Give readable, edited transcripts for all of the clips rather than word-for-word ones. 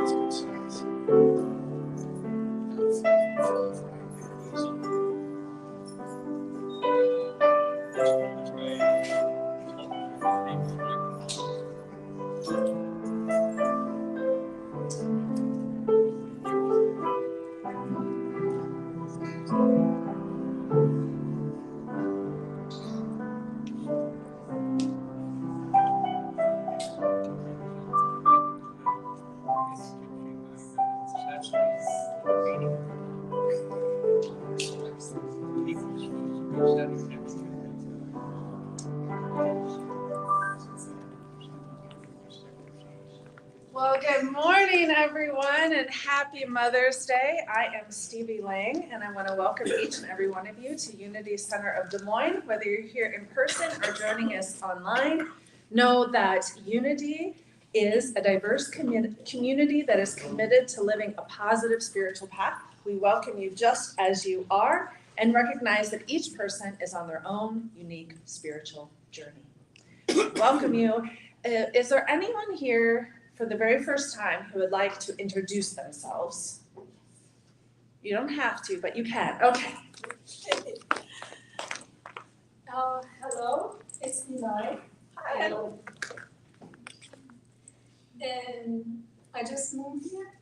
Well, good morning, everyone, and happy Mother's Day. I am Stevie Lang, and I want to welcome each and every one of you to Unity Center of Des Moines. Whether you're here in person or joining us online, know that Unity is a diverse community that is committed to living a positive spiritual path. We welcome you just as you are and recognize that each person is on their own unique spiritual journey. Welcome you. Is there anyone here for the very first time who would like to introduce themselves? You don't have to, but you can. Okay. Hello, it's Nilay. Hi. And I just moved here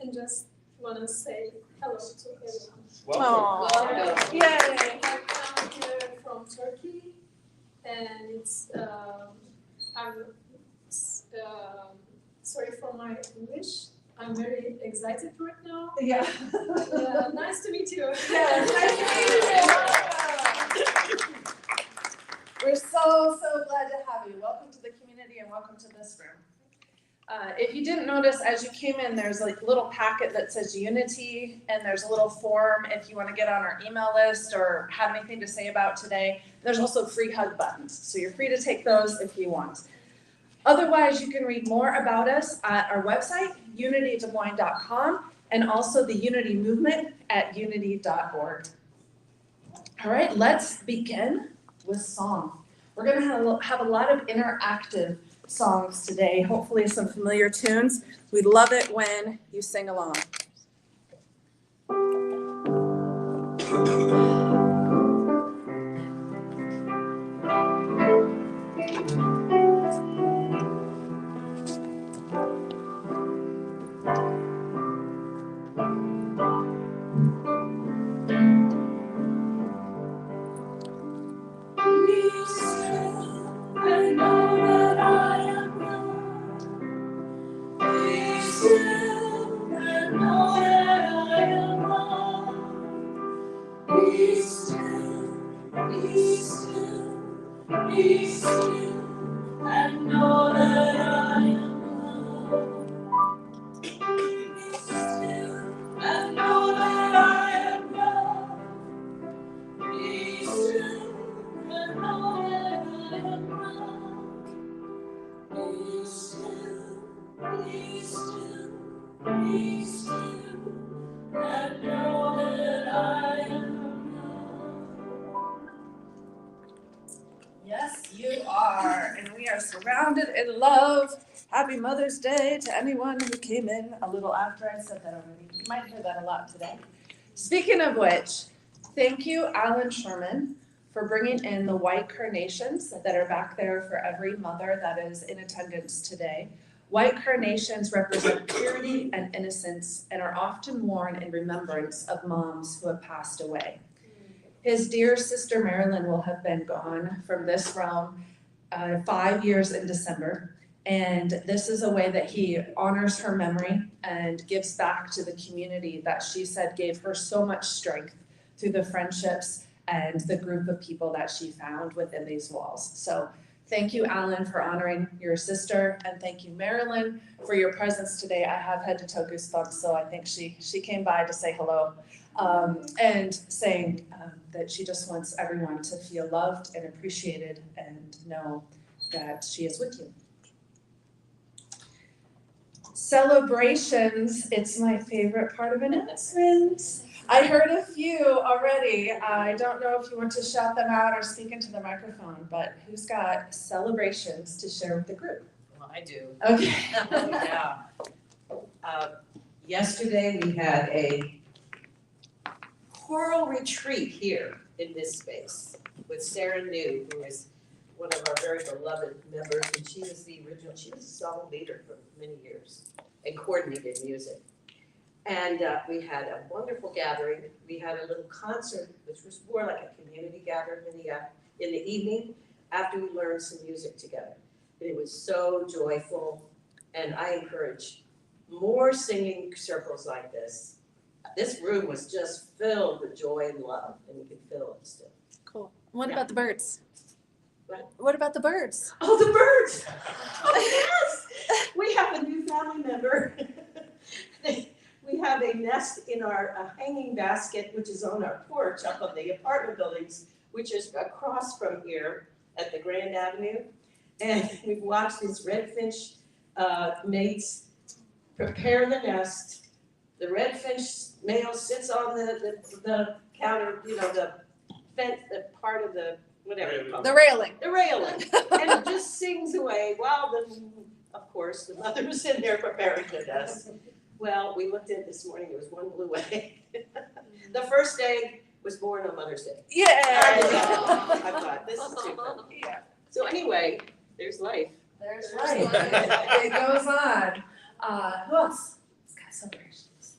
and just want to say hello to everyone. Welcome. Yay. I come here from Turkey, and it's I'm sorry for my English. I'm very excited right now. Yeah. Nice to meet you. Yes, nice to meet you. We're so glad to have you. Welcome to the community and welcome to this room. If you didn't notice, as you came in, there's a little packet that says Unity, and there's a little form if you want to get on our email list or have anything to say about today. There's also free hug buttons, so you're free to take those if you want. Otherwise, you can read more about us at our website, unitydesmoines.com, and also the Unity movement at unity.org. All right, let's begin with song. We're going to have a lot of interactive songs today, hopefully some familiar tunes. We love it when you sing along. Yes, you are, and we are surrounded in love. Happy Mother's Day to anyone who came in a little after I said that already. You might hear that a lot today. Speaking of which, thank you, Alan Sherman, for bringing in the white carnations that are back there for every mother that is in attendance today. White carnations represent purity and innocence and are often worn in remembrance of moms who have passed away. His dear sister Marilyn will have been gone from this realm 5 years in December, and this is a way that he honors her memory and gives back to the community that she said gave her so much strength through the friendships and the group of people that she found within these walls. So thank you, Alan, for honoring your sister, and thank you, Marilyn, for your presence today. I have head to toe goosebumps, so I think she came by to say hello. And saying that she just wants everyone to feel loved and appreciated and know that she is with you. Celebrations, it's my favorite part of announcements. I heard a few already. I don't know if you want to shout them out or speak into the microphone, but who's got celebrations to share with the group? Well, I do. Okay. Yeah. Yesterday, we had a choral retreat here in this space with Sarah New, who is one of our very beloved members, and she was a song leader for many years and coordinated music. And we had a wonderful gathering. We had a little concert, which was more like a community gathering in the evening after we learned some music together. And it was so joyful, and I encourage more singing circles like this. This room was just filled with joy and love, and you can feel it still. Cool. What Yeah. about the birds? What? What about the birds? Oh, the birds! Oh, yes! We have a new family member. We have a nest in our hanging basket, which is on our porch up on the apartment buildings, which is across from here at the Grand Avenue. And we've watched these redfinch mates prepare the nest. The redfinch male sits on the counter, the fence, the part of the, whatever you call it. The railing. The railing, and it just sings away while of course, the mother was in there preparing the nest. Well, we looked at this morning, there was one blue egg. The first egg was born on Mother's Day. Yeah. I thought, this is too fun. Yeah. So anyway, there's life. There's right. It goes on. Who else? It's got celebrations.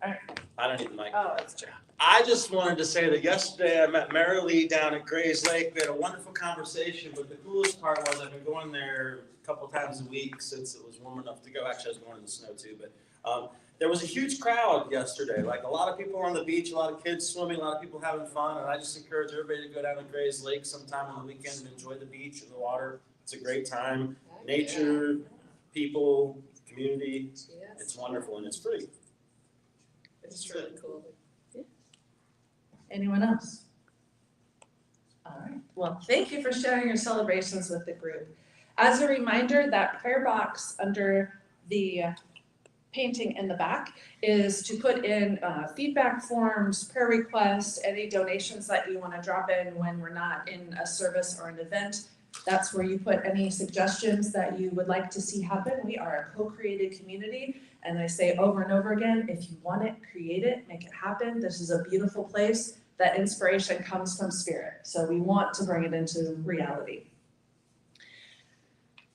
I don't need the mic. Oh, it's true. I just wanted to say that yesterday I met Mary Lee down at Gray's Lake. We had a wonderful conversation, but the coolest part was I've been going there a couple times a week since it was warm enough to go. Actually, I was going in the snow too, but there was a huge crowd yesterday. Like a lot of people were on the beach, a lot of kids swimming, a lot of people having fun, and I just encourage everybody to go down to Gray's Lake sometime on the weekend and enjoy the beach and the water. It's a great time. Nature, people, community, it's wonderful and it's free. It's really cool. Anyone else? All right. Well, thank you for sharing your celebrations with the group. As a reminder, that prayer box under the painting in the back is to put in feedback forms, prayer requests, any donations that you want to drop in when we're not in a service or an event. That's where you put any suggestions that you would like to see happen. We are a co-created community, and I say over and over again, if you want it, create it, make it happen. This is a beautiful place. That inspiration comes from spirit, so we want to bring it into reality.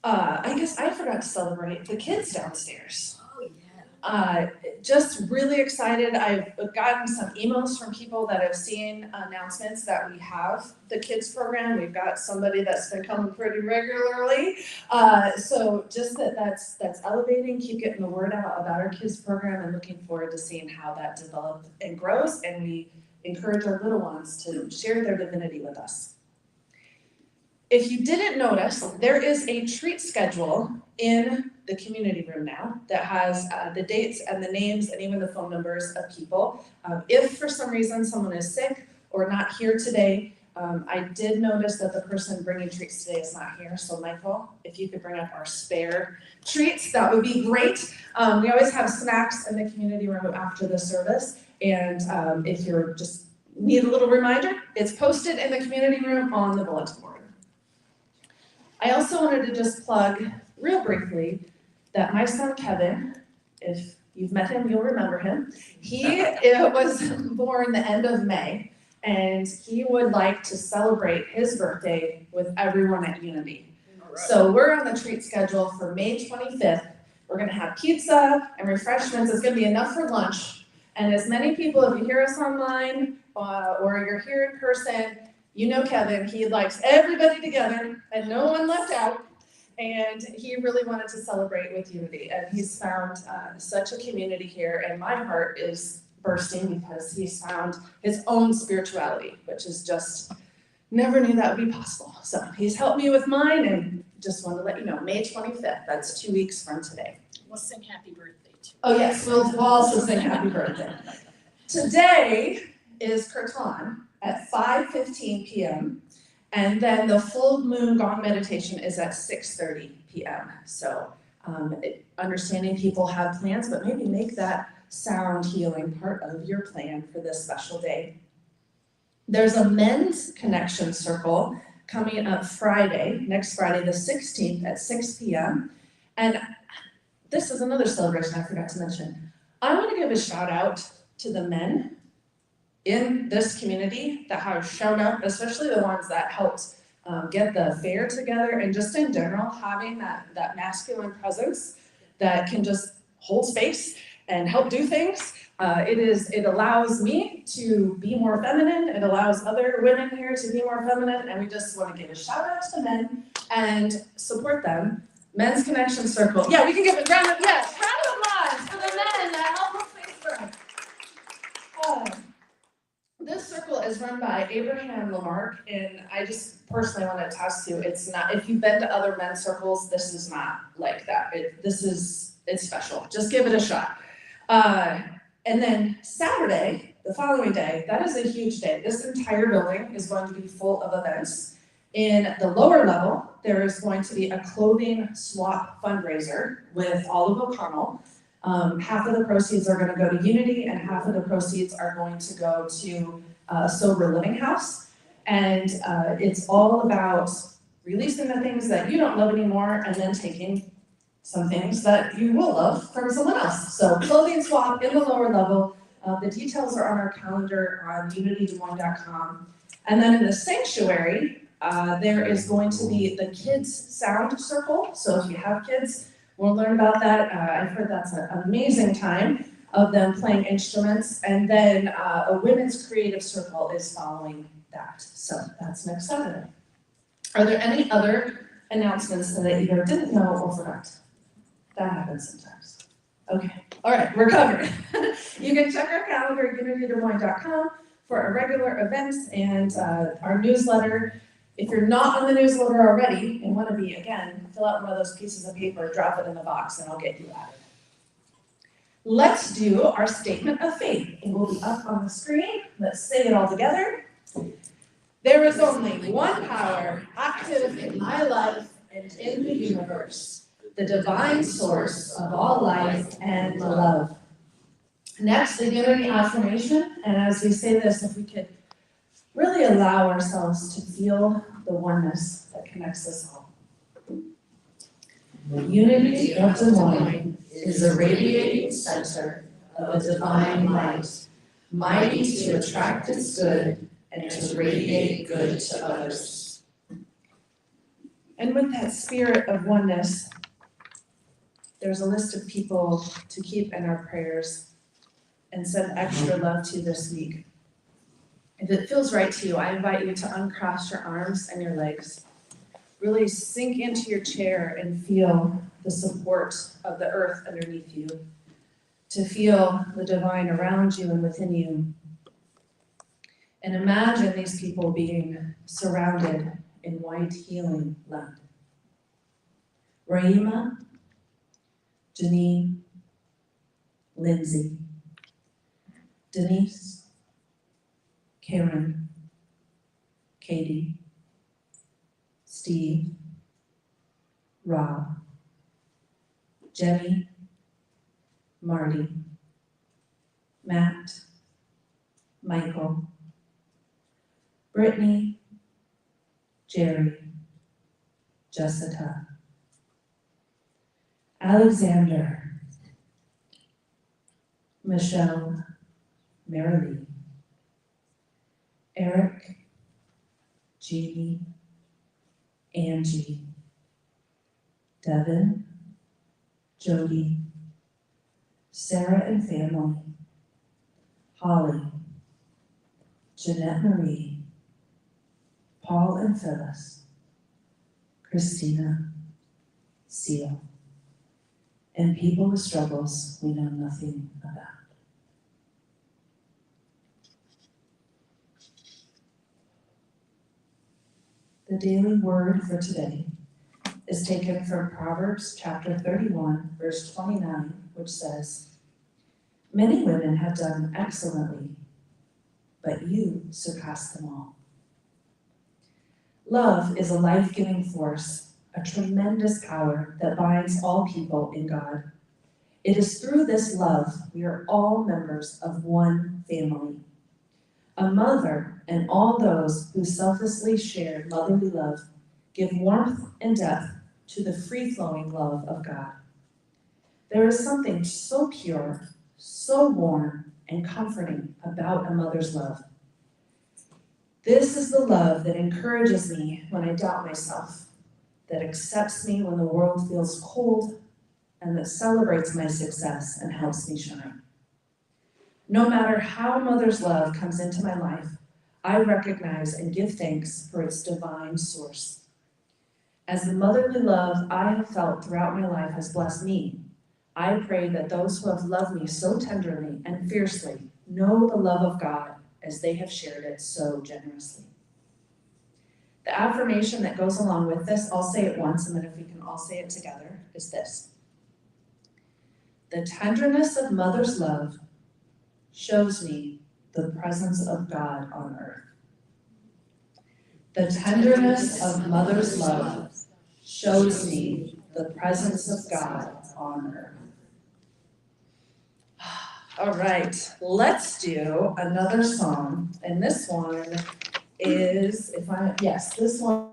I guess I forgot to celebrate the kids downstairs. Oh, yeah. Just really excited. I've gotten some emails from people that have seen announcements that we have the kids program. We've got somebody that's been coming pretty regularly. So just that's elevating, keep getting the word out about our kids program and looking forward to seeing how that develops and grows. And we encourage our little ones to share their divinity with us. If you didn't notice, there is a treat schedule in the community room now that has the dates and the names and even the phone numbers of people. If for some reason someone is sick or not here today, I did notice that the person bringing treats today is not here. So Michael, if you could bring up our spare treats, that would be great. We always have snacks in the community room after the service. And if you're just need a little reminder, it's posted in the community room on the bulletin board. I also wanted to just plug real briefly that my son Kevin, if you've met him, you'll remember him. He was born the end of May, and he would like to celebrate his birthday with everyone at Unity. So we're on the treat schedule for May 25th. We're gonna have pizza and refreshments. It's gonna be enough for lunch. And as many people, if you hear us online or you're here in person, you know Kevin, he likes everybody together and no one left out. And he really wanted to celebrate with Unity. And he's found such a community here. And my heart is bursting because he's found his own spirituality, which is just, never knew that would be possible. So he's helped me with mine and just wanted to let you know, May 25th, that's 2 weeks from today. We'll sing happy birthday too. Oh yes, we'll also sing happy birthday. Today is Kirtan at 5:15 p.m. and then the full moon gong meditation is at 6:30 p.m. So understanding people have plans, but maybe make that sound healing part of your plan for this special day. There's a men's connection circle coming up Friday, next Friday the 16th at 6 p.m. And this is another celebration I forgot to mention. I want to give a shout out to the men in this community that have shown up, especially the ones that helped get the fair together, and just in general, having that masculine presence that can just hold space and help do things. It allows me to be more feminine, it allows other women here to be more feminine, and we just want to give a shout out to the men and support them. Men's Connection Circle. Yeah, we can give a round of applause for the men that help hold space for us. This circle is run by Abraham Lamarck, and I just personally want to attest to, it's not, if you've been to other men's circles, this is not like that. It's special. Just give it a shot. And then Saturday, the following day, that is a huge day. This entire building is going to be full of events. In the lower level, there is going to be a clothing swap fundraiser with Olive O'Connell. Half of the proceeds are going to go to Unity, and half of the proceeds are going to go to Sober Living House. And it's all about releasing the things that you don't love anymore and then taking some things that you will love from someone else. So clothing swap in the lower level. The details are on our calendar on unitydesmoines.com. And then in the sanctuary, there is going to be the Kids Sound Circle. So if you have kids, we'll learn about that. I've heard that's an amazing time of them playing instruments. And then a Women's Creative Circle is following that. So that's next Saturday. Are there any other announcements that you either didn't know or forgot? That happens sometimes. Okay, all right, we're covered. You can check our calendar at unitydesmoines.com for our regular events and our newsletter. If you're not on the newsletter already and want to be, again, fill out one of those pieces of paper, drop it in the box, and I'll get you added. Let's do our statement of faith. It will be up on the screen. Let's say it all together. There is only one power active in my life and in the universe, the divine source of all life and love. Next, the unity affirmation. And as we say this, if we could really allow ourselves to feel the oneness that connects us all. The unity of Des Moines is a radiating center of a divine light, mighty to attract its good and to radiate good to others. And with that spirit of oneness, there's a list of people to keep in our prayers and send extra love to this week. If it feels right to you, I invite you to uncross your arms and your legs. Really sink into your chair and feel the support of the earth underneath you. To feel the divine around you and within you. And imagine these people being surrounded in white healing light. Raima, Janine, Lindsay, Denise, Karen, Katie, Steve, Rob, Jenny, Marty, Matt, Michael, Brittany, Jerry, Jessica, Alexander, Michelle, Marilee, Eric, Jeannie, Angie, Devin, Jody, Sarah and family, Holly, Jeanette Marie, Paul and Phyllis, Christina, Seal, and people with struggles we know nothing about. The daily word for today is taken from Proverbs chapter 31, verse 29, which says, "Many women have done excellently, but you surpass them all." Love is a life-giving force, a tremendous power that binds all people in God. It is through this love we are all members of one family. A mother and all those who selflessly share motherly love give warmth and depth to the free-flowing love of God. There is something so pure, so warm, and comforting about a mother's love. This is the love that encourages me when I doubt myself, that accepts me when the world feels cold, and that celebrates my success and helps me shine. No matter how mother's love comes into my life, I recognize and give thanks for its divine source. As the motherly love I have felt throughout my life has blessed me, I pray that those who have loved me so tenderly and fiercely know the love of God as they have shared it so generously. The affirmation that goes along with this, I'll say it once, and then if we can all say it together, is this. The tenderness of mother's love shows me the presence of God on earth. The tenderness of mother's love shows me the presence of God on earth. All right, let's do another song, and this one is, this one.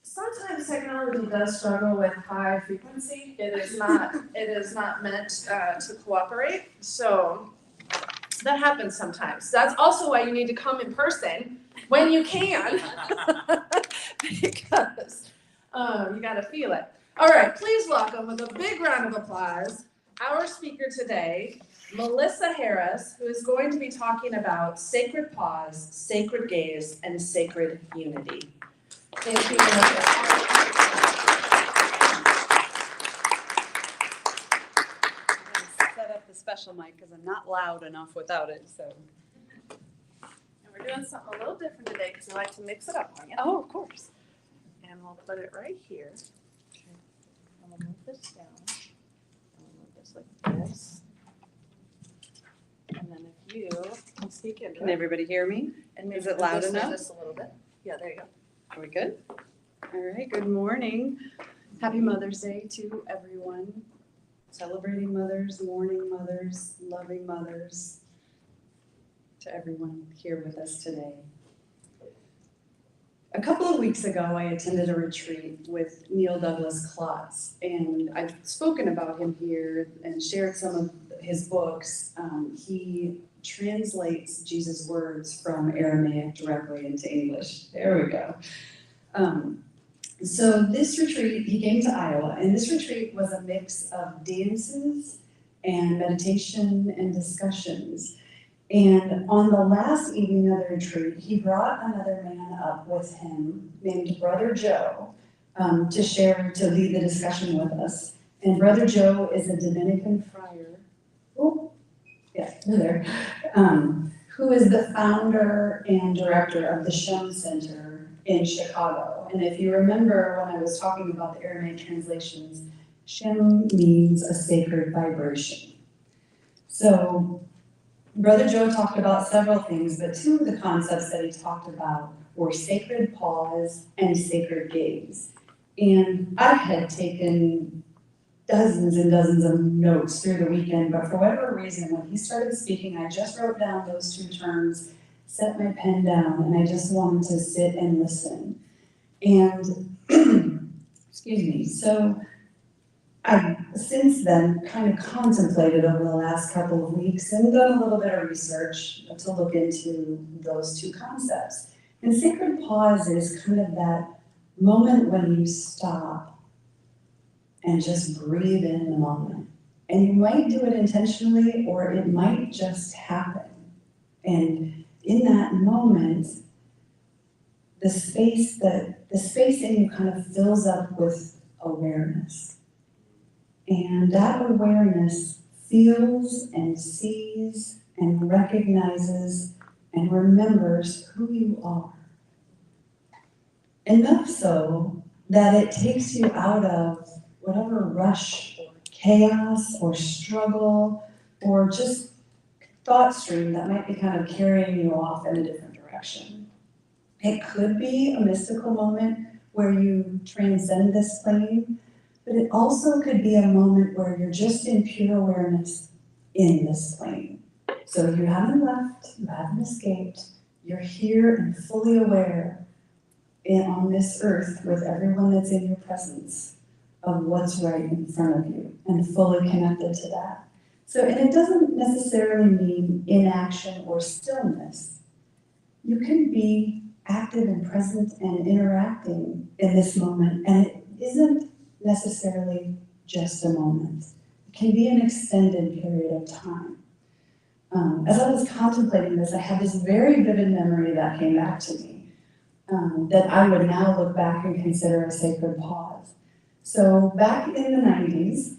Sometimes technology does struggle with high frequency. It is not meant to cooperate. So that happens sometimes. That's also why you need to come in person when you can, because you gotta feel it. All right, please welcome with a big round of applause our speaker today, Melissa Harris, who is going to be talking about sacred pause, sacred gaze, and sacred unity. Thank you, Melissa. Set up the special special mic because I'm not loud enough without it, so. And we're doing something a little different today because we like to mix it up on you. Oh, of course. And we'll put it right here. And we'll move this down. And we'll move this like this. And then if you can sneak into Can it. everybody hear me? And maybe is it move loud this way enough? Just a little bit. Yeah, there you go. Are we good? All right, good morning. Happy Mother's Day to everyone. Celebrating mothers, mourning mothers, loving mothers, to everyone here with us today. A couple of weeks ago, I attended a retreat with Neil Douglas Klotz, and I've spoken about him here and shared some of his books. He translates Jesus' words from Aramaic directly into English. There we go. So this retreat, he came to Iowa, and this retreat was a mix of dances and meditation and discussions. And on the last evening of the retreat, he brought another man up with him named Brother Joe to lead the discussion with us. And Brother Joe is a Dominican friar. Oh, yeah, there. Who is the founder and director of the Shem Center in Chicago. And if you remember when I was talking about the Aramaic translations, Shem means a sacred vibration. So Brother Joe talked about several things, but two of the concepts that he talked about were sacred pause and sacred gaze. And I had taken dozens and dozens of notes through the weekend, but for whatever reason, when he started speaking, I just wrote down those two terms, set my pen down, and I just wanted to sit and listen. And, excuse me, so I've since then kind of contemplated over the last couple of weeks and done a little bit of research to look into those two concepts. And sacred pause is kind of that moment when you stop and just breathe in the moment. And you might do it intentionally, or it might just happen. And in that moment, the space in you kind of fills up with awareness. And that awareness feels and sees and recognizes and remembers who you are. Enough so that it takes you out of whatever rush or chaos or struggle or just thought stream that might be kind of carrying you off in a different direction. It could be a mystical moment where you transcend this plane, but it also could be a moment where you're just in pure awareness in this plane. So you haven't left, you haven't escaped, you're here and fully aware on this earth with everyone that's in your presence of what's right in front of you and fully connected to that. So, and it doesn't necessarily mean inaction or stillness. You can be active and present and interacting in this moment, and it isn't necessarily just a moment. It can be an extended period of time. As I was contemplating this, I had this very vivid memory that came back to me that I would now look back and consider a sacred pause. So back in the 90s,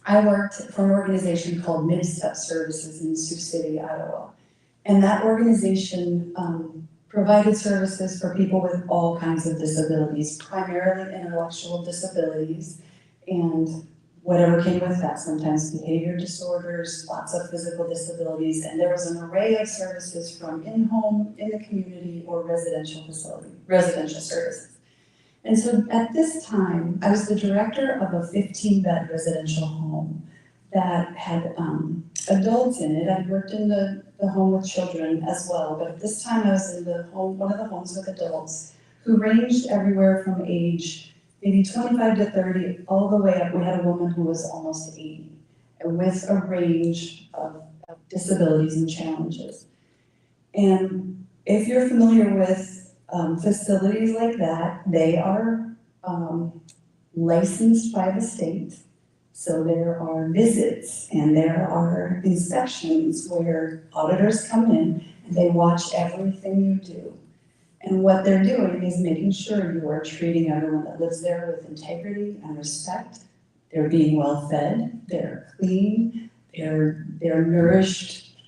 I worked for an organization called Mid-Step Services in Sioux City, Iowa. And that organization provided services for people with all kinds of disabilities, primarily intellectual disabilities, and whatever came with that, sometimes behavior disorders, lots of physical disabilities, and there was an array of services from in-home, in the community, or residential services. And so at this time, I was the director of a 15-bed residential home that had adults in it. I worked in the home with children as well, but at this time I was in the home, one of the homes with adults who ranged everywhere from age maybe 25 to 30, all the way up. We had a woman who was almost 80, and with a range of disabilities and challenges. And if you're familiar with facilities like that, they are licensed by the state. So there are visits and there are inspections where auditors come in and they watch everything you do. And what they're doing is making sure you are treating everyone that lives there with integrity and respect. They're being well fed, they're clean, they're nourished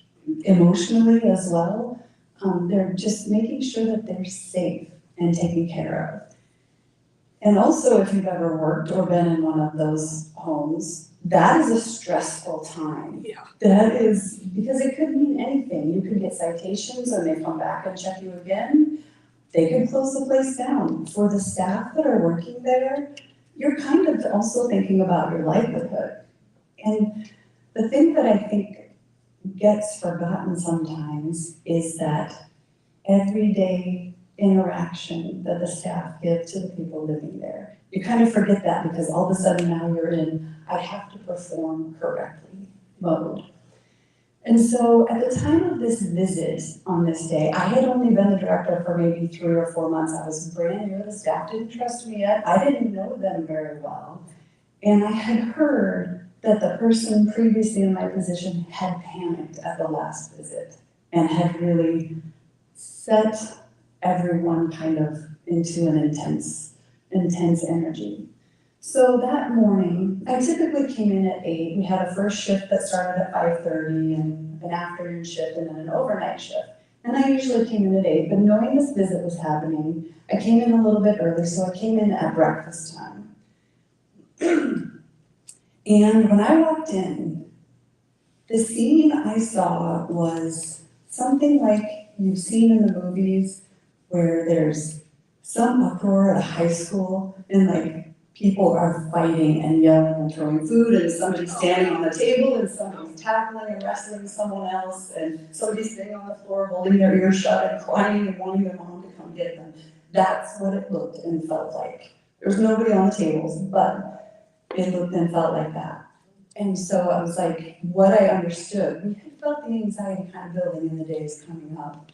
emotionally as well. They're just making sure that they're safe and taken care of. And also, if you've ever worked or been in one of those homes, that is a stressful time. Yeah. That is, because it could mean anything. You could get citations and they come back and check you again. They could close the place down. For the staff that are working there, you're kind of also thinking about your livelihood. And the thing that I think gets forgotten sometimes is that everyday interaction that the staff give to the people living there. You kind of forget that because all of a sudden now you're in, I have to perform correctly mode. And so at the time of this visit on this day, I had only been the director for maybe 3 or 4 months. I was brand new, the staff didn't trust me yet. I didn't know them very well. And I had heard that the person previously in my position had panicked at the last visit and had really set everyone kind of into an intense energy. So that morning, I typically came in at 8. We had a first shift that started at 5:30 and an afternoon shift and then an overnight shift. And I usually came in at 8, but knowing this visit was happening, I came in a little bit early, so I came in at breakfast time. And when I walked in, the scene I saw was something like you've seen in the movies where there's some uproar at a high school and like people are fighting and yelling and throwing food and somebody's standing on the table and somebody's tackling and wrestling someone else and somebody's sitting on the floor holding their ears shut and crying and wanting their mom to come get them. That's what it looked and felt like. There was nobody on the tables, but it looked and felt like that. And so I was like, what I understood, we had felt the anxiety kind of building in the days coming up.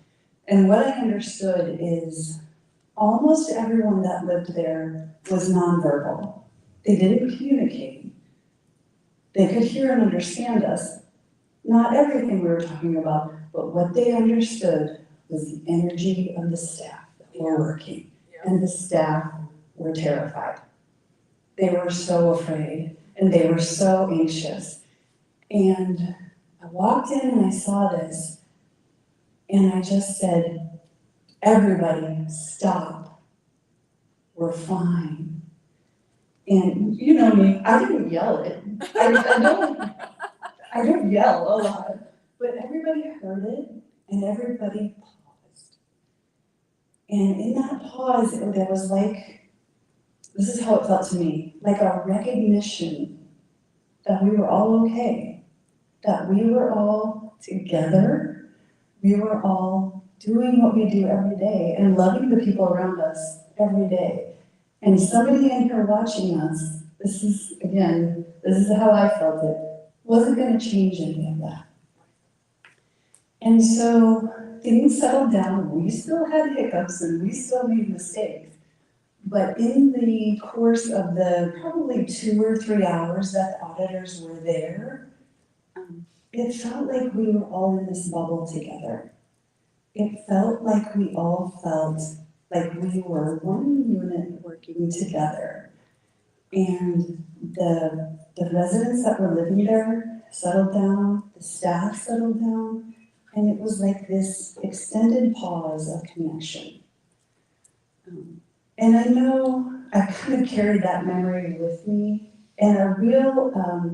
And what I understood is almost everyone that lived there was nonverbal. They didn't communicate. They could hear and understand us. Not everything we were talking about, but what they understood was the energy of the staff that were working. And the staff were terrified. They were so afraid and they were so anxious. And I walked in and I saw this and I just said, everybody stop. We're fine. And you know me, I didn't yell it. I don't yell a lot, but everybody heard it and everybody paused. And in that pause, there was like, this is how it felt to me, like a recognition that we were all okay, that we were all together, we were all doing what we do every day and loving the people around us every day. And somebody in here watching us, this is how I felt it, wasn't gonna change any of that. And so things settled down, we still had hiccups and we still made mistakes. But in the course of the probably 2 or 3 hours that the auditors were there, it felt like we were all in this bubble together. It felt like we all felt like we were one unit working together. And the residents that were living there settled down, the staff settled down, and it was like this extended pause of connection. And I know I kind of carried that memory with me and a real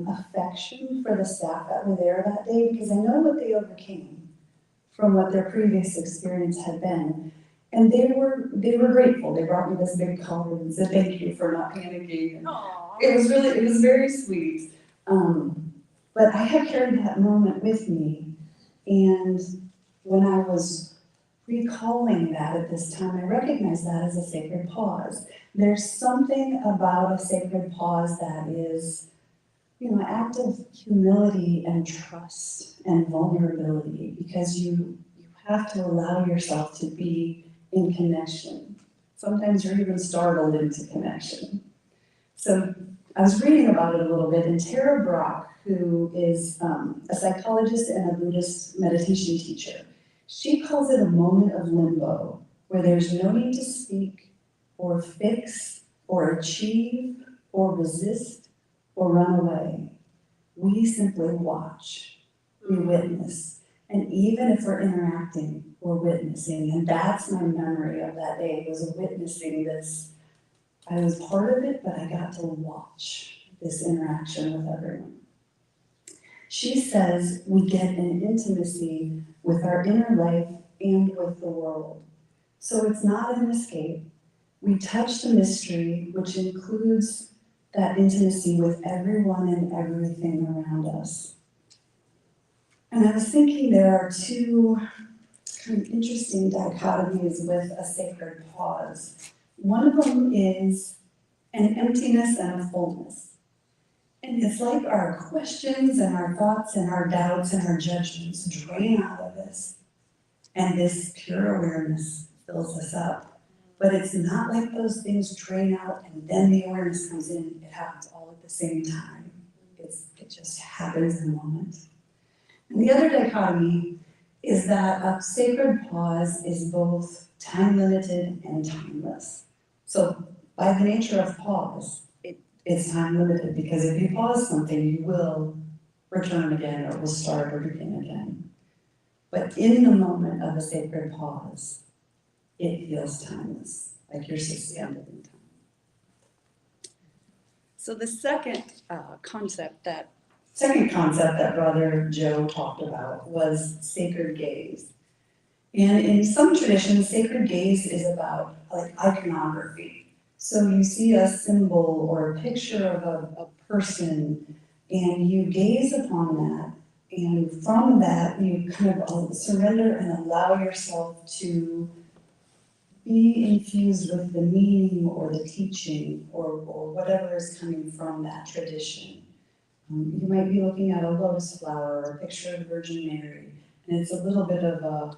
affection for the staff that were there that day because I know what they overcame from what their previous experience had been. And they were grateful. They brought me this big card and said, thank you for not panicking. And it was very sweet. But I have carried that moment with me. And when I was recalling that at this time, I recognized that as a sacred pause. There's something about a sacred pause that is, an act of humility and trust and vulnerability because you have to allow yourself to be in connection. Sometimes you're even startled into connection. So I was reading about it a little bit, and Tara Brach, who is a psychologist and a Buddhist meditation teacher, she calls it a moment of limbo, where there's no need to speak or fix or achieve or resist or run away. We simply watch, we witness. And even if we're interacting, we're witnessing. And that's my memory of that day, was witnessing this. I was part of it, but I got to watch this interaction with everyone. She says we get an intimacy with our inner life and with the world. So it's not an escape. We touch the mystery, which includes that intimacy with everyone and everything around us. And I was thinking there are two kind of interesting dichotomies with a sacred pause. One of them is an emptiness and a fullness. And it's like our questions and our thoughts and our doubts and our judgments drain out of us. And this pure awareness fills us up. But it's not like those things drain out and then the awareness comes in. It happens all at the same time. It just happens in a moment. And the other dichotomy is that a sacred pause is both time limited and timeless. So by the nature of pause, it's time limited, because if you pause something, you will return again or will start or begin again. But in the moment of a sacred pause, it feels timeless, like you're suspended in time. So the second concept that Brother Joe talked about was sacred gaze. And in some traditions, sacred gaze is about like iconography. So you see a symbol or a picture of a person, and you gaze upon that, and from that you kind of surrender and allow yourself to be infused with the meaning or the teaching or whatever is coming from that tradition. You might be looking at a lotus flower or a picture of Virgin Mary, and it's a little bit of a,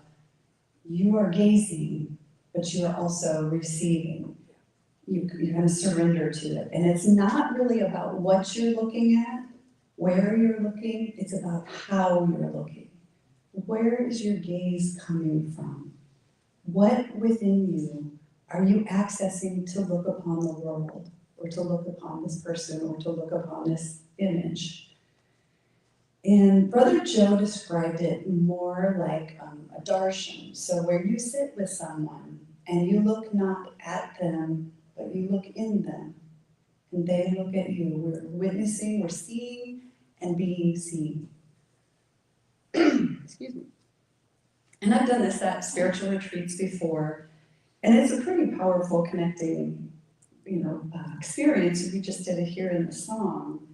you are gazing, but you are also receiving. You're going to surrender to it. And it's not really about what you're looking at, where you're looking, it's about how you're looking. Where is your gaze coming from? What within you are you accessing to look upon the world, or to look upon this person, or to look upon this image? And Brother Joe described it more like a darshan. So where you sit with someone and you look not at them, but you look in them, and they look at you. We're witnessing, we're seeing, and being seen. Excuse me. And I've done this at spiritual retreats before, and it's a pretty powerful connecting, experience. We just did it here in the song.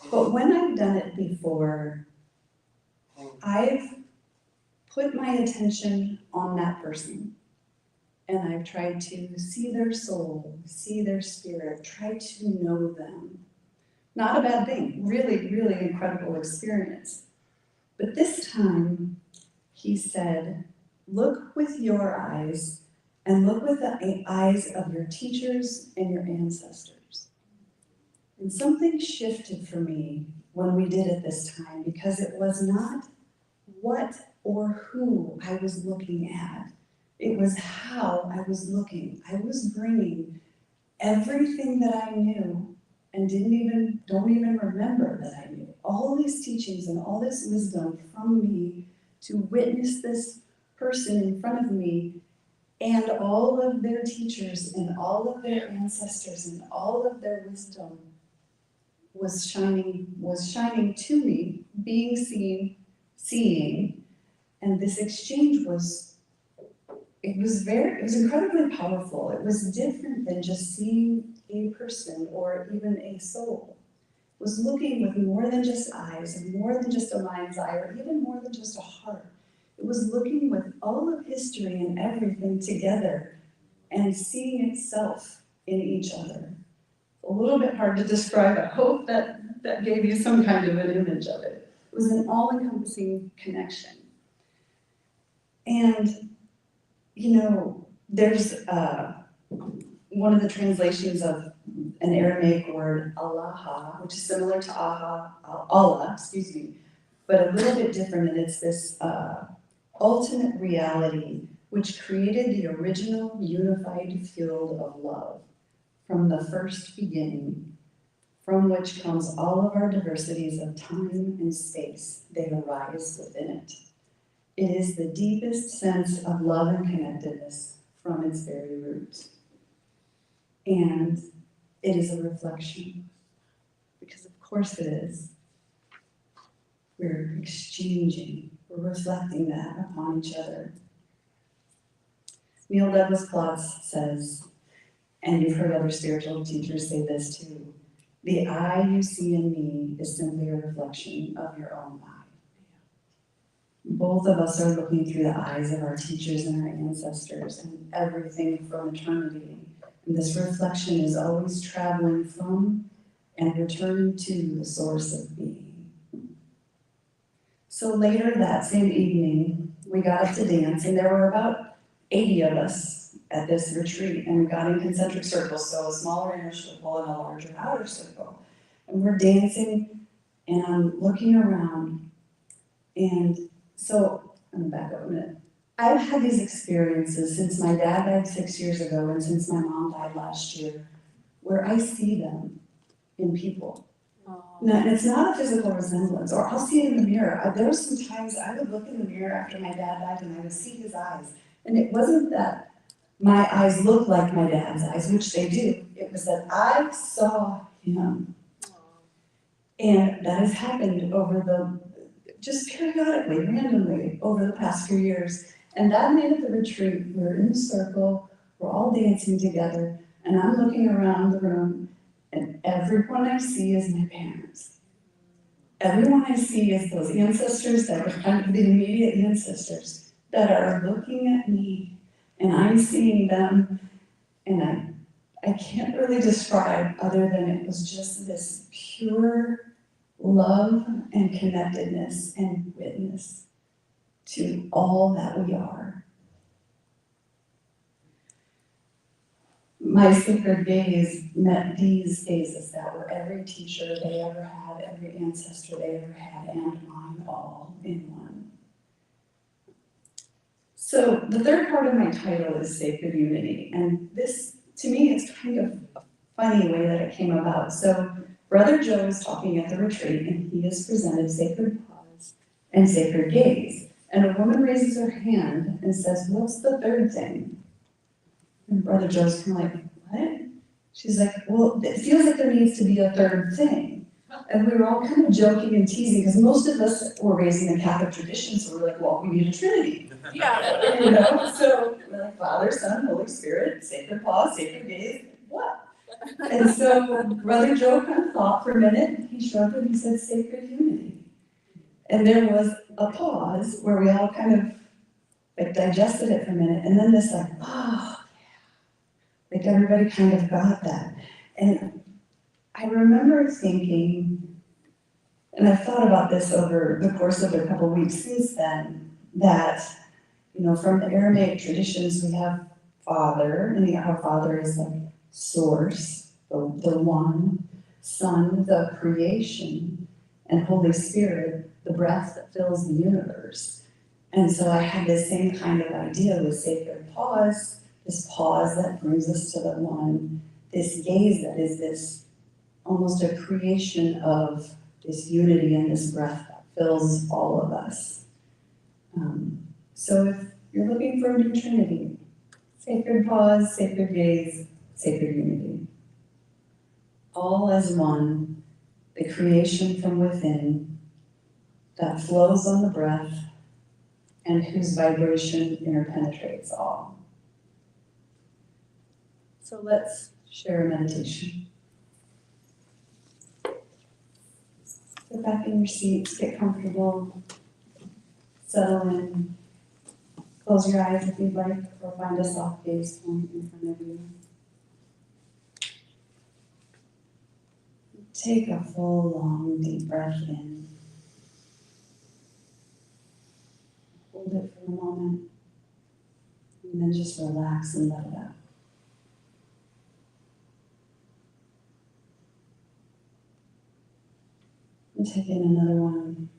But when I've done it before, I've put my attention on that person. And I've tried to see their soul, see their spirit, try to know them. Not a bad thing, really, really incredible experience. But this time, he said, look with your eyes and look with the eyes of your teachers and your ancestors. And something shifted for me when we did it this time, because it was not what or who I was looking at. It was how I was looking. I was bringing everything that I knew and don't even remember that I knew. All these teachings and all this wisdom from me to witness this person in front of me, and all of their teachers and all of their ancestors and all of their wisdom was shining to me, being seen, seeing, and this exchange was incredibly powerful. It was different than just seeing a person or even a soul. It was looking with more than just eyes, and more than just a mind's eye, or even more than just a heart. It was looking with all of history and everything together and seeing itself in each other. A little bit hard to describe. I hope that gave you some kind of an image of it. It was an all-encompassing connection. And there's one of the translations of an Aramaic word, Allah, which is similar to Allah, but a little bit different, and it's this ultimate reality which created the original unified field of love from the first beginning, from which comes all of our diversities of time and space. They arise within it. It is the deepest sense of love and connectedness from its very root. And it is a reflection, because of course it is. We're exchanging, we're reflecting that upon each other. Neil Douglas Klotz says, and you've heard other spiritual teachers say this too, the I you see in me is simply a reflection of your own eye. Both of us are looking through the eyes of our teachers and our ancestors and everything from eternity. And this reflection is always traveling from and returning to the source of being. So later that same evening, we got up to dance, and there were about 80 of us at this retreat, and we got in concentric circles, so a smaller inner circle and a larger outer circle. And we're dancing, and I'm looking around, and so, I'm gonna back up a minute. I've had these experiences since my dad died 6 years ago and since my mom died last year, where I see them in people. Now, and it's not a physical resemblance, or I'll see it in the mirror. There were some times I would look in the mirror after my dad died and I would see his eyes. And it wasn't that my eyes looked like my dad's eyes, which they do. It was that I saw him. And that has happened just periodically, randomly, over the past few years. And that night at the retreat, we're in a circle, we're all dancing together, and I'm looking around the room, and everyone I see is my parents. Everyone I see is those ancestors that are kind of the immediate ancestors that are looking at me, and I'm seeing them, and I can't really describe other than it was just this pure love and connectedness and witness to all that we are. My sacred gaze met these gazes that were every teacher they ever had, every ancestor they ever had, and mine all in one. So the third part of my title is Sacred Unity, and this, to me, it's kind of a funny way that it came about. So Brother Joe is talking at the retreat, and he has presented sacred pause and sacred gaze. And a woman raises her hand and says, "What's the third thing?" And Brother Joe's kind of like, "What?" She's like, "Well, it feels like there needs to be a third thing." And we were all kind of joking and teasing, because most of us were raised in the Catholic tradition, so we're like, well, we need a Trinity. Yeah. You know, so we're like, Father, Son, Holy Spirit, sacred pause, sacred gaze, what? And so Brother Joe kind of thought for a minute, he shrugged and he said, sacred unity. And there was a pause where we all kind of like digested it for a minute, and then this like, oh, like everybody kind of got that. And I remember thinking, and I've thought about this over the course of a couple of weeks since then, that, you know, from the Aramaic traditions, we have Father, and our Father is like Source, the one, Son, the creation, and Holy Spirit, the breath that fills the universe. And so I had this same kind of idea with sacred pause, this pause that brings us to the one, this gaze that is this almost a creation of this unity and this breath that fills all of us. So if you're looking for a new Trinity, sacred pause, sacred gaze, sacred unity. All as one, the creation from within that flows on the breath and whose vibration interpenetrates all. So let's share a meditation. Sit back in your seats, get comfortable, settle in. Close your eyes if you'd like, or find a soft gaze point in front of you. Take a full, long, deep breath in. Hold it for a moment, and then just relax and let it out. And take in another one,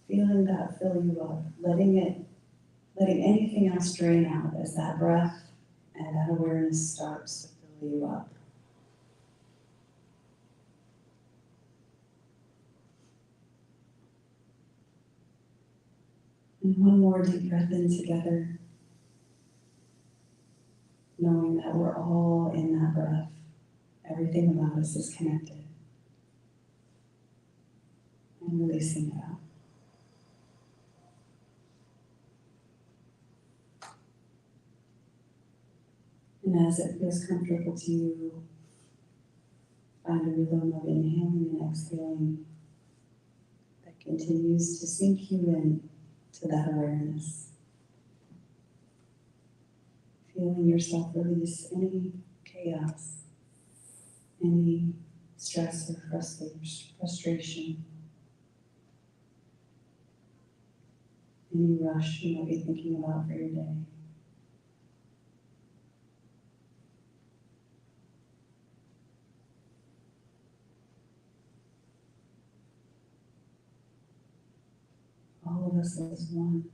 feeling that fill you up, letting anything else drain out as that breath and that awareness starts to fill you up. And one more deep breath in together, knowing that we're all in that breath. Everything about us is connected. And releasing it out. And as it feels comfortable to you, find a rhythm of inhaling and exhaling that continues to sink you in to that awareness. Feeling yourself release any chaos, any stress or frustration, any rush you might be thinking about for your day. All of us as one.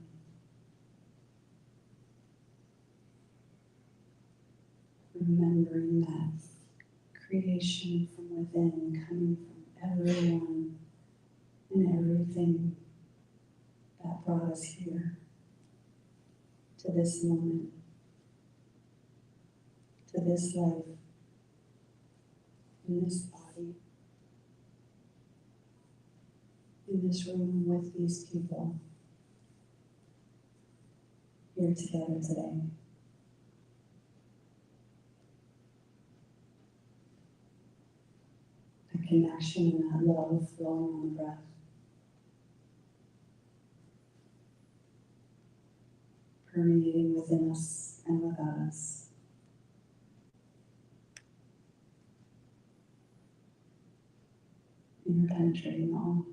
Remembering that creation from within, coming from everyone and everything that brought us here, to this moment, to this life, in this body, in this room with these people, here together today. A connection and that love flowing on the breath. Permeating within us and without us. Interpenetrating all.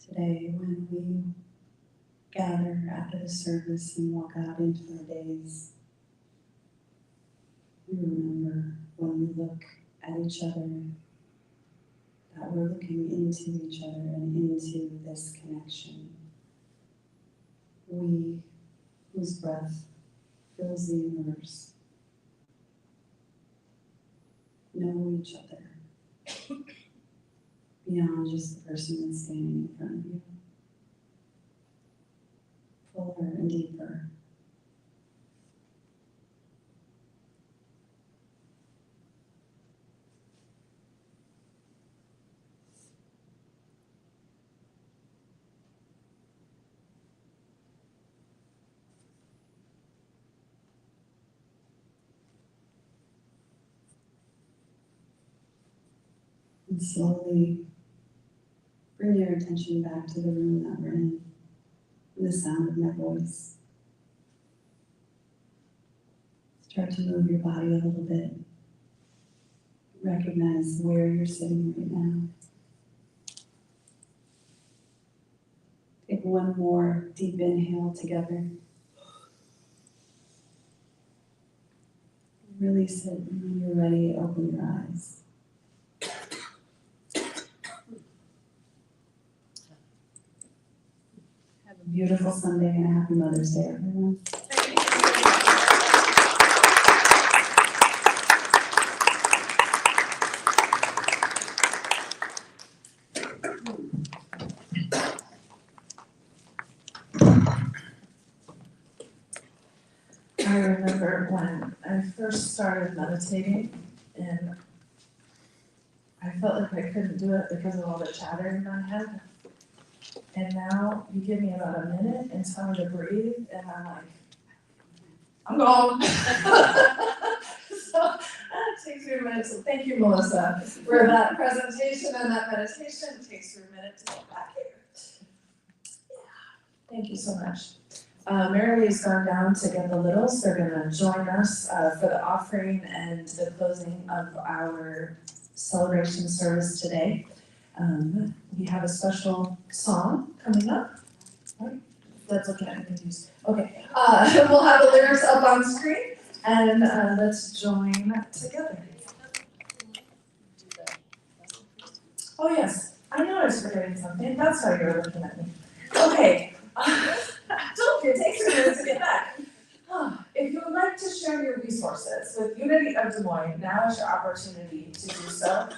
Today, when we gather after the service and walk out into our days, we remember when we look at each other that we're looking into each other and into this connection. We, whose breath fills the universe, know each other beyond just the person that's standing in front of you. Fuller and deeper. And slowly bring your attention back to the room that we're in, and the sound of my voice. Start to move your body a little bit. Recognize where you're sitting right now. Take one more deep inhale together. Release it, and when you're ready, open your eyes. Have a beautiful Sunday and a happy Mother's Day, everyone. I remember when I first started meditating and I felt like I couldn't do it because of all the chatter in my head. And now you give me about a minute and tell me to breathe and I'm like, I'm gone. So that takes me a minute. So thank you, Melissa, for that presentation and that meditation. It takes me a minute to get back here. Thank you so much. Mary Lee's gone down to get the littles. They're gonna join us for the offering and the closing of our celebration service today. We have a special song coming up. Right? That's looking at me confused. Okay, we'll have the lyrics up on screen and let's join together. Oh yes, I know I was forgetting something. That's why you were looking at me. Okay. Told you, it takes a minute to get back. If you would like to share your resources with Unity of Des Moines, now is your opportunity to do so.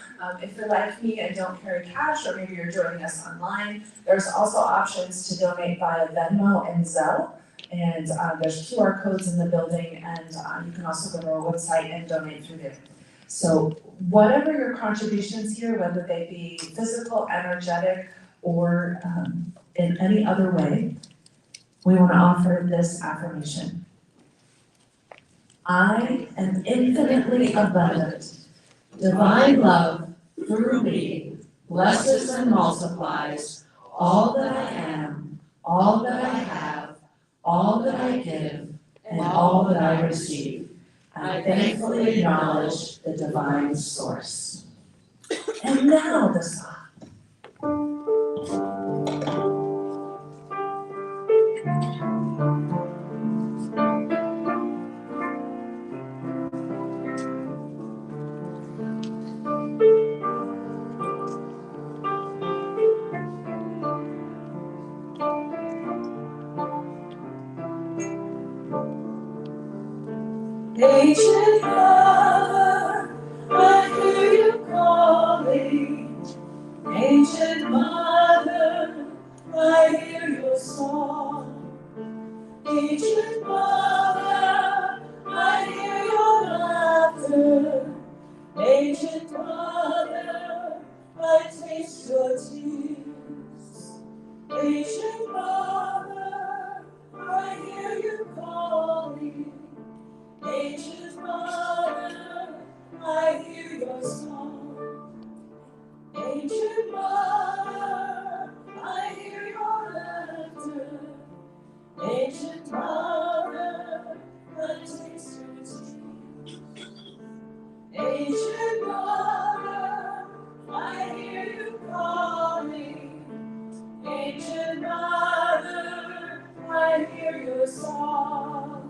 If you're like me and don't carry cash, or maybe you're joining us online, there's also options to donate via Venmo and Zelle. And there's QR codes in the building, and you can also go to our website and donate through there. So whatever your contributions here, whether they be physical, energetic, or in any other way, we want to offer this affirmation. I am infinitely abundant. Divine love through me blesses and multiplies all that I am, all that I have, all that I give, and all that I receive. I thankfully acknowledge the divine source. And now the song. Ancient Mother, I hear you calling. Ancient Mother, I hear your song. Ancient Mother, I hear your laughter. Ancient Mother, I taste your tears. Ancient Mother, I hear you calling. Ancient Mother, I hear your song. Ancient Mother, I hear your laughter. Ancient Mother, I taste your tears. Ancient Mother, I hear you calling. Ancient Mother, I hear your song.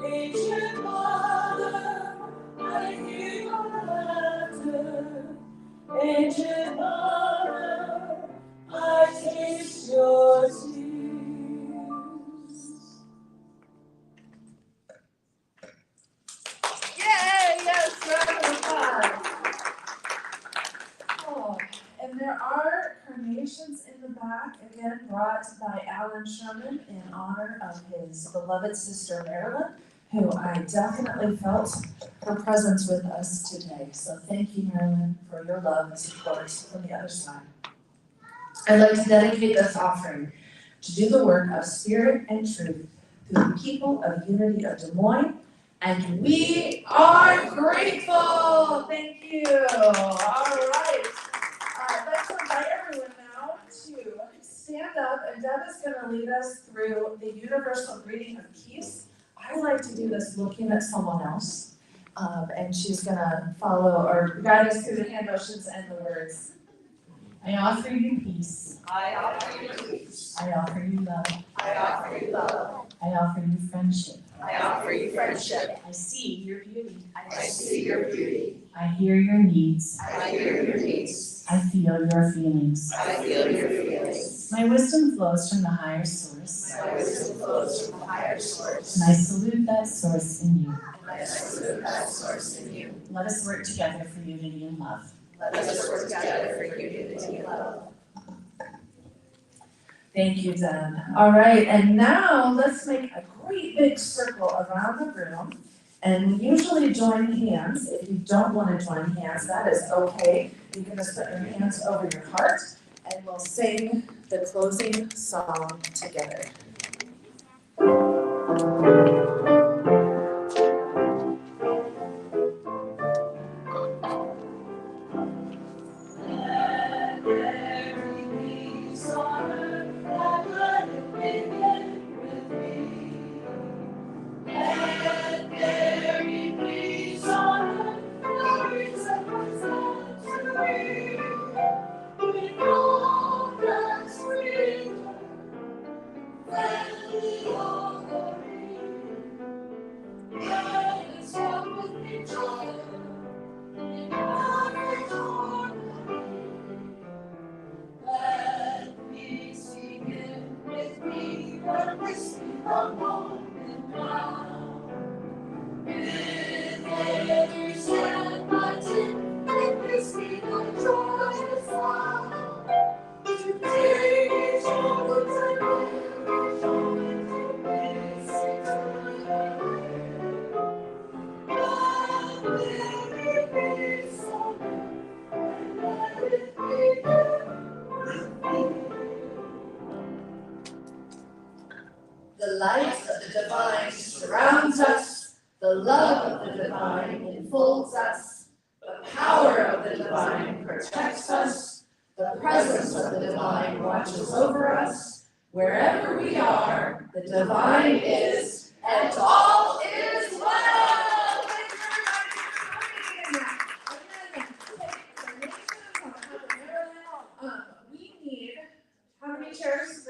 Ancient Mother, I hear your laughter. Ancient Mother, I taste your tears. Yay! Yes, round of applause. Oh, and there are carnations in the back, again brought by Alan Sherman in honor of his beloved sister Marilyn, who I definitely felt her presence with us today. So thank you, Marilyn, for your love and support from the other side. I'd like to dedicate this offering to do the work of spirit and truth through the people of Unity of Des Moines, and we are grateful. Thank you. All right. I'd like to invite everyone now to stand up, and Deb is going to lead us through the universal greeting of peace. I like to do this looking at someone else, and she's going to follow or guide us through the hand motions and the words. I offer you peace. I offer you peace. I offer you love. I offer you love. I offer you friendship. I offer you friendship. I see your beauty. I see your beauty. I hear your needs. I hear your needs. I feel your feelings. I feel your feelings. My wisdom flows from the higher source, My wisdom flows from the higher source. and I salute that source in you. And I salute that source in you. Let us work together for unity and love. Let us work together for unity and love. Thank you, Deb. All right, and now let's make a great big circle around the room. And we usually join hands. If you don't want to join hands, that is okay. You can just put your hands over your heart, and we'll sing the closing song together. Let there be peace on earth, let it are warm and brown. With every step I take, it gives me the joyous sound. Today is yours and never shall it be seen and let it be so, and let it be with me. The light of the divine surrounds us, the love of the divine enfolds us, the power of the divine protects us, the presence of the divine watches over us. Wherever we are, the divine is, and all is well. Thank you everybody for coming. Again, take donations on behalf of Maryland. We need, how many chairs?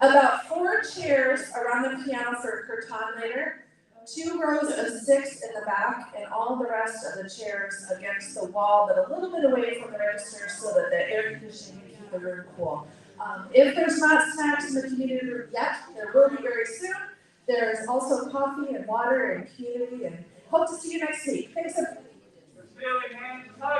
About 4 chairs around the piano for Curtin later, 2 rows of 6 in the back, and all the rest of the chairs against the wall, but a little bit away from the registers so that the air conditioning can keep the room cool. If there's not snacks in the community room yet, there will be very soon. There's also coffee and water and community, and hope to see you next week. Thanks, everybody. Feeling hands high.